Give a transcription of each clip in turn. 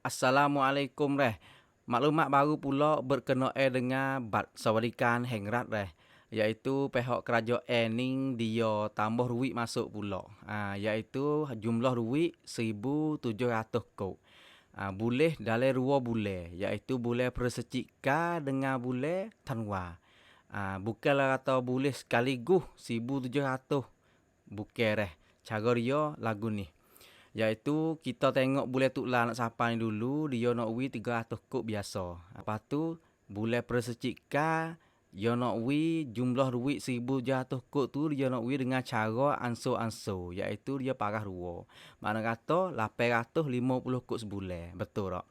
Assalamualaikum reh. Maklumat baru pula berkenaan dengan bad sawarikan hang rat reh. Iaitu pihak kerajaan ning dia tambah duit masuk pula. Iaitu jumlah duit 1,700 kop. Boleh dalam 2 bulan, iaitu bulan Persecika dengan bulan Tanwa. Bukanlah kata boleh sekaligus 1,700. Bukan reh. Cara dia lagu ni. Iaitu kita tengok bulan Tuklah nak sampai dulu dia nak wi 300 kop biasa. Lepas tu bulan Persecika dia nak wi jumlah duit 1,700 kop tu dia nak wi dengan cara ansur-ansur, iaitu dia parah dua. Makna kata 850 kop sebulan. Betul tak?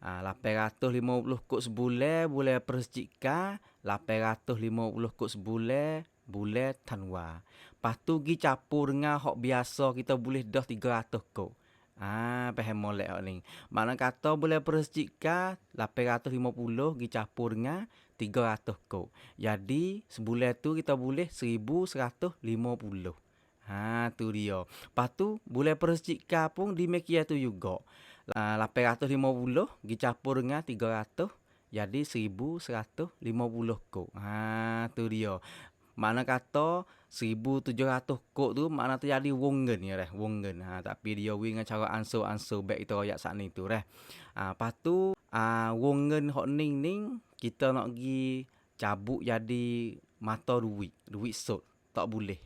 850 kop sebulan bulan Persecika, 850 kop sebulan bulan Tanwa. Lepas tu gi campur dengan hak biasa kita boleh dah 300 kop. Faham molek hak ni. Makna kata bulan Persecika 850 gi campur dengan 300 kop. Jadi sebulan tu kita boleh 1,150. Tu dia. Lepas tu bulan Persecika pun demikian tu juga. 850 gi campur dengan 300 jadi 1,150 kop. Tu dia. Makna kata 1,700 kop tu makna terjadi wongen ya reh, wongen. Tapi dia wi dengan cara ansur-ansur baik kita royak sat ni tu reh. Lepas tu wongen hok ning kita nak gi cabut jadi mata duit, duit sot. Tak boleh.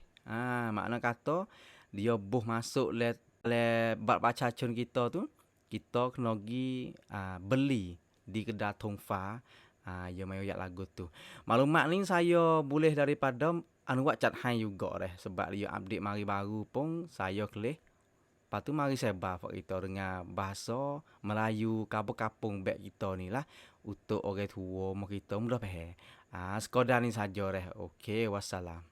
Makna kata dia boh masuk le bab pacacun kita tu, kita kena gi beli di kedai Tongfa. Ya mai royak lagu tu. Maklumat ni saya boleh daripada buat cat hang juga reh, sebab dia update mari baru pun saya kelih. Lepas tu mari sebar fak kita dengan bahasa Melayu kampung-kampung back kita ni lah, untuk orang tua mak kita mudah faham. Sekadar ni saja reh. Okey, wassalam.